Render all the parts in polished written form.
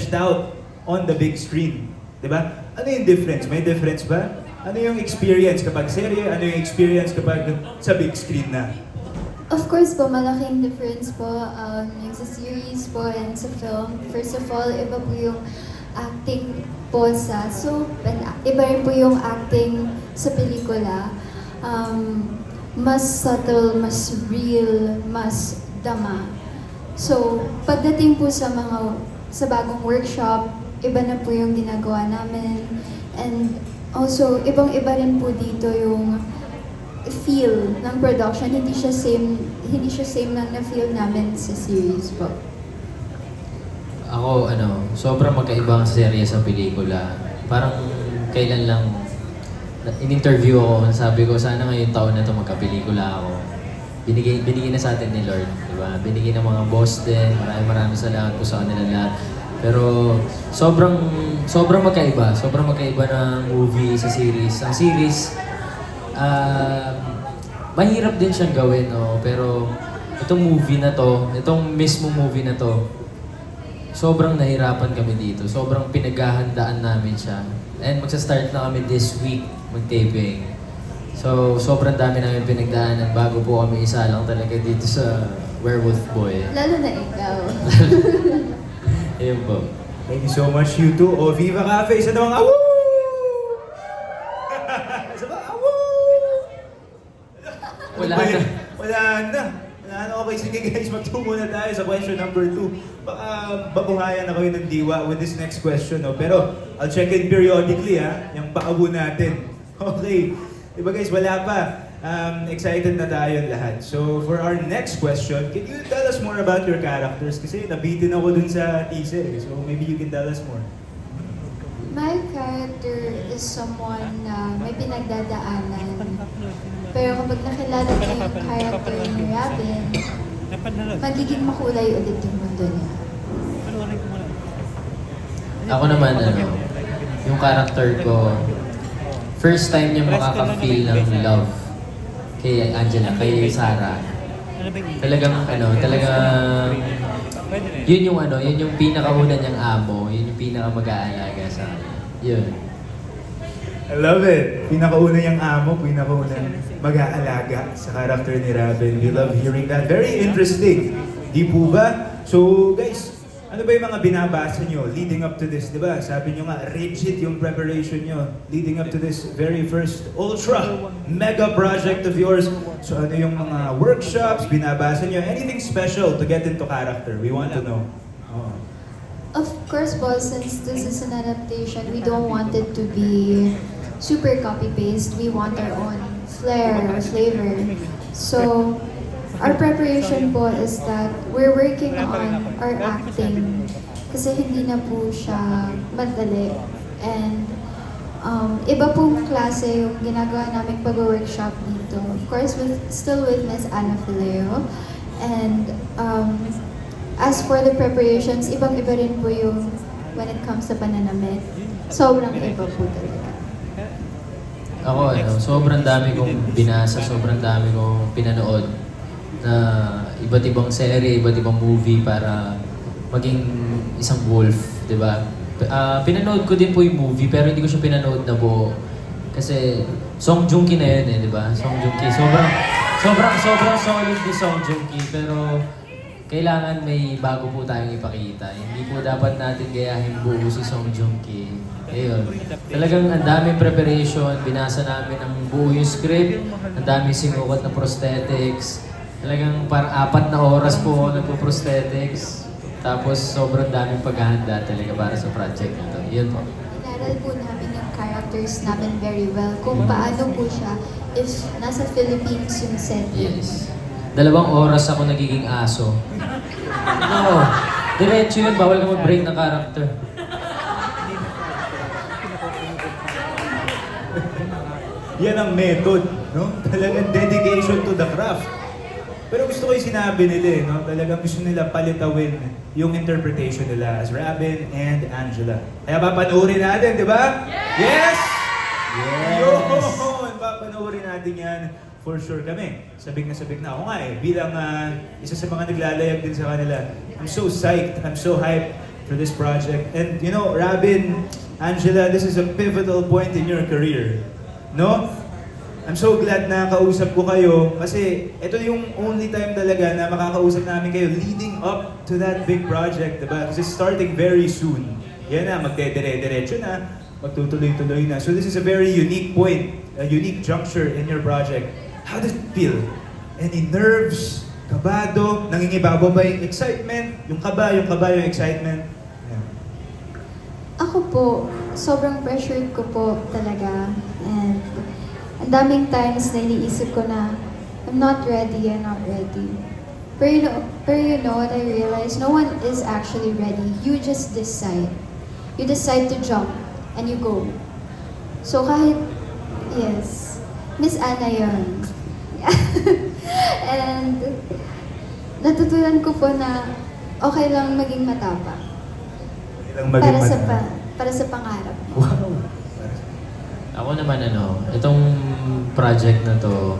fleshed out on the big screen. Diba? Ano yung difference? May difference ba? Ano yung experience kapag serye? Ano yung experience kapag sa big screen na? Of course po, malaking difference po yung sa series po and sa film. First of all, iba po yung acting po sa soap and iba rin po yung acting sa pelikula. Mas subtle, mas real, mas dama. So, pagdating po sa bagong workshop, iba na po yung ginagawa namin. And also, ibang-iba rin po dito yung feel ng production. Hindi siya same lang na feel namin sa series po. Ako, sobrang magkaiba ang serye sa pelikula. Parang kailan lang, in-interview ako, sabi ko, sana ngayong taon na ito magkapelikula ako. Binigay na sa atin ni Lord, di ba? Binigay ng mga boss din, maraming salamat po sa kanila lahat. Pero sobrang magkaiba ng movie sa series. Ang series, mahirap din siyang gawin, no? Pero itong mismo movie na to, sobrang nahirapan kami dito. Sobrang pinaghahandaan namin siya. And magsa-start na kami this week mag-taping. So, sobrang dami namin pinagdaanan bago po kami isa lang talaga dito sa Werewolf Boy. Lalo na ikaw. Ayun po. Thank you so much, you two. O, Viva Cafe! Isa namang awoo! Isa ba? Awoo! Wala Ano ba na. yun? Wala na. Okay, sige guys, magtungo na tayo sa question number 2. Baka babuhayan na kayo ng diwa with this next question. No? Pero I'll check in periodically, yung paabu natin. Okay. Diba guys, wala pa. Excited na tayo lahat. So for our next question, can you tell us more about your characters? Kasi nabitin ako dun sa teaser. So maybe you can tell us more. My character is someone na may pinagdadaanan. Pero kapag nakilala niya yung character ni Robin, magiging makulay ulit yung mundo niya. Ako naman, yung character ko, first time niya makaka-feel ng love kay Angela, kay Sarah. Talagang yun yung pinakauna niyang amo, yun yung pinaka mag-aalaga sa akin. Yun. I love it. Pinakauna niyang amo, pinakauna mag-aalaga sa character ni Robin. We love hearing that. Very interesting. Di po ba? So guys, ano ba yung mga binabasa nyo leading up to this? Diba? Sabi nyo nga, rigid yung preparation nyo leading up to this very first ultra mega project of yours. So ano yung mga workshops, binabasa nyo? Anything special to get into character? We want to know. Oh. Of course po, since this is an adaptation, we don't want it to be super copy-paste. We want our own flair or flavor. So, our preparation po is that we're working on our acting kasi hindi na po siya madali. And iba pong klase yung ginagawa namin pag-workshop dito. Of course, still with Miss Ana Fileo. And as for the preparations, ibang-iba rin po yung when it comes sa pananamit. Sobrang iba po talaga. Ako, sobrang dami kong binasa, sobrang dami kong pinanood na iba't ibang serye, iba't ibang movie para maging isang wolf, di ba? Pinanood ko din po yung movie pero hindi ko siya pinanood na buo. Kasi Song Joong Ki na yun di ba? Song Joong Ki. Sobrang solid ni Song Joong Ki pero kailangan may bago po tayong ipakita. Hindi po dapat natin gayahin buo si Song Joong Ki. Ayun. Talagang ang daming preparation, binasa namin ang buo yung script, ang daming sinukat na prosthetics. Talagang parang 4 na oras po nagpo-prosthetics. Tapos sobrang daming paghahanda talaga para sa project na ito. Yun po. Inaral po namin yung characters namin very well kung paano po siya if nasa Philippines yung set. Yes. 2 oras ako nagiging aso. Oo. Diretso yun, bawal ka mag-break ng character. Yan ang method, no? Talagang dedication to the craft. Pero gusto ko yung sinabi nila, no? Talagang gusto nila palitawin yung interpretation nila as Robin and Angela. Kaya papanoorin natin, di ba? Yes! Yes! Yun! Papanoorin natin yan. For sure kami. Sabik na ako nga Bilang isa sa mga naglalayag din sa kanila. I'm so psyched, I'm so hyped for this project. And you know, Robin, Angela, this is a pivotal point in your career. No? I'm so glad na kausap ko kayo kasi ito yung only time talaga na makakausap namin kayo leading up to that big project, diba? Kasi starting very soon. Yan na, magdedire-diretso na, magtutuloy-tuloy na. So this is a very unique point, a unique juncture in your project. How does it feel? Any nerves? Kabado? Nangingibabaw ba yung excitement? Yung kaba, yung excitement? Yeah. Ako po, sobrang pressured ko po talaga. And ang daming times na iniisip ko na, I'm not ready, I'm not ready. Pero you know what I realized? No one is actually ready. You just decide. You decide to jump, and you go. So kahit, yes, Miss Anna yun. And natutunan ko po na okay lang maging matapang. Ilang maging Para sa pangarap. Wow! Ako naman itong project na to,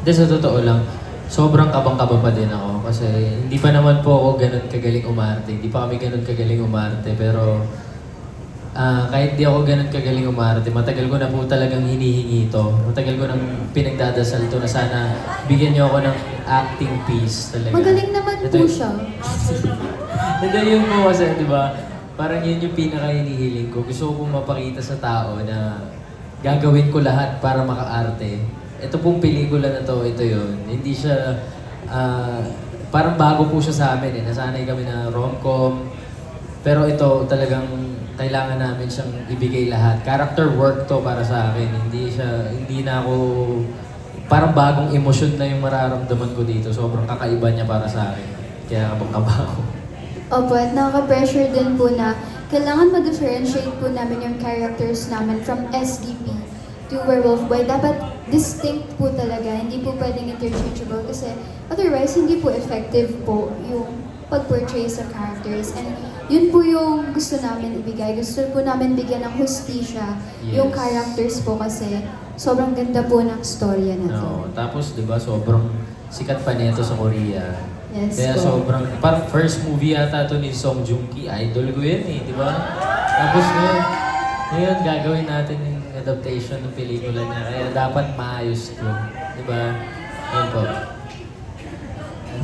hindi sa totoo lang, sobrang kabang-kaba pa din ako kasi hindi pa naman po ako ganun kagaling umarte. Hindi pa kami ganun kagaling umarte pero kahit di ako ganun kagaling umarte, matagal ko na po talagang hinihingi ito. Matagal ko nang pinagdadasal to na sana bigyan niyo ako ng acting piece talaga. Magaling naman po siya. Hindi yun po kasi, di ba? Parang yun yung pinaka-hinihiling ko. Gusto ko pong mapakita sa tao na gagawin ko lahat para makaarte. Ito pong pelikula na to, ito yun. Hindi siya, parang bago po siya sa amin eh. Nasanay kami na rom-com. Pero ito talagang kailangan namin siyang ibigay lahat. Character work to para sa akin. Hindi na ako, parang bagong emosyon na yung mararamdaman ko dito. Sobrang kakaiba niya para sa akin. Kaya kabang-kaba ako. Opo, at nakaka-pressure din po na kailangan ma-differentiate po namin yung characters namin from SDP to Werewolf Boy. Dapat distinct po talaga, hindi po pwedeng interchangeable kasi otherwise hindi po effective po yung pag-portray sa characters. And yun po yung gusto namin ibigay. Gusto po namin bigyan ng hustisya yung characters po kasi sobrang ganda po ng storya na to. No, tapos 'di ba sobrang sikat pa nito sa Korea. Yes Kaya po. sobrang, parang first movie yata to ni Song Joong Ki, idol ko yan di ba? Tapos ngayon gagawin natin yung adaptation ng pelikula niya, kaya dapat maayos to, di ba? Yun po.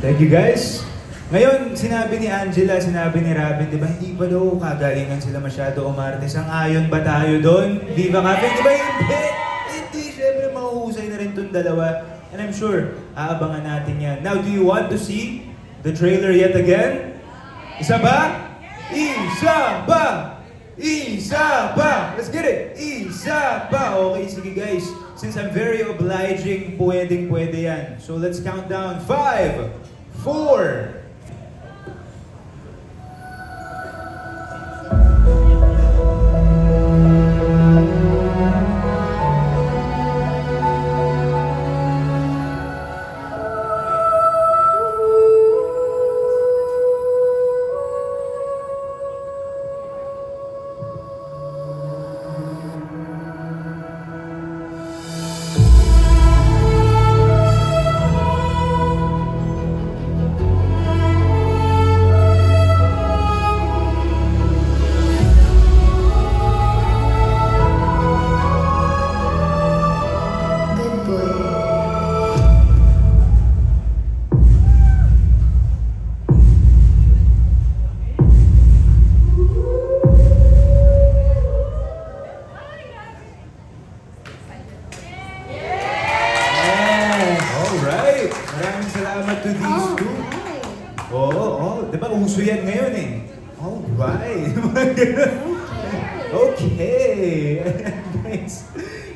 Thank you guys. Ngayon, sinabi ni Angela, sinabi ni Robin, di ba, hindi pa daw kagalingan sila masyado umarte. Sang-ayon ba tayo doon? Di ba nga? Di ba hindi? Hindi, syempre mahuhusay na rin itong dalawa. And I'm sure, aabangan natin yan. Now, do you want to see the trailer yet again? Isa ba? Isa ba? Isa ba? Let's get it! Isa ba? Okay, sige guys. Since I'm very obliging, pwede yan. So let's count down. 5, 4, Good boy. alright. Maraming salamat to these two. Alright. Oo. Di ba uso yan ngayon eh? Alright. Okay. Thanks.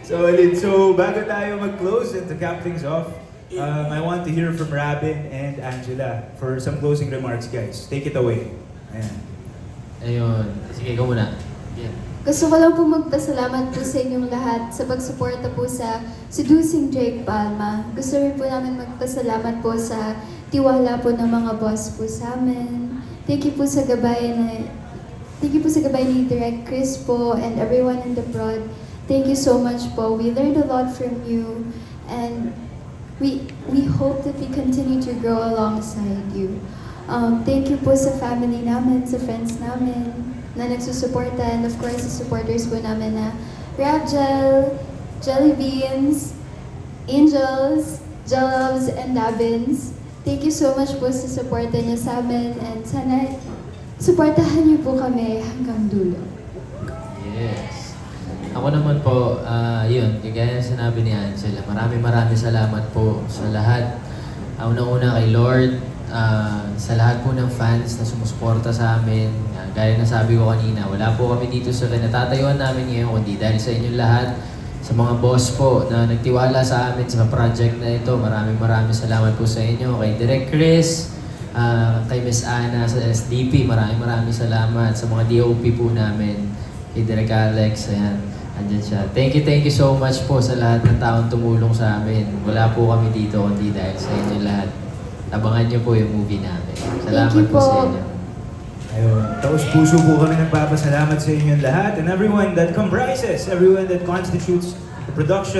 So bago tayo mag-close and to cap things off, I want to hear from Robin and Angela for some closing remarks, guys. Take it away. Ayan. Ayun. Sige, ikaw muna. Yeah. Gusto ko lang po magpasalamat po sa inyong lahat sa pagsuporta po sa Seducing Jake Palma. Gusto rin po namin magpasalamat po sa tiwala po ng mga boss po sa amin. Thank you po sa gabay ni Direct Chris po and everyone in the prod. Thank you so much po. We learned a lot from you and we hope that we continue to grow alongside you. Thank you po sa family namin, sa friends namin na nagsusuporta, and of course sa supporters po namin na Rabgel, Jelly Beans, Angels, Jelloves, and Davins. Thank you so much po sa suporta niyo sa amin, and sana suportahan niyo po kami hanggang dulo. Yes. Ako naman po, yun, kagaya ng sinabi ni Angela, maraming salamat po sa lahat. Una-una kay Lord, sa lahat po ng fans na sumusuporta sa amin. Gaya na sabi ko kanina, wala po kami dito sa natatayuan namin ngayon, kundi dahil sa inyong lahat. Sa mga boss po na nagtiwala sa amin sa project na ito, maraming salamat po sa inyo. Kay Direk Chris, kay Miss Ana sa SDP, maraming salamat. Sa mga DOP po namin, kay Direk Alex, ayan, andyan siya. Thank you so much po sa lahat ng taong tumulong sa amin. Wala po kami dito kundi dahil sa inyo lahat. Abangan niyo po yung movie namin. Salamat Thank you po po. sa inyo. Ayun, taos puso po kami nagpapasalamat sa inyong lahat and everyone that constitutes the production.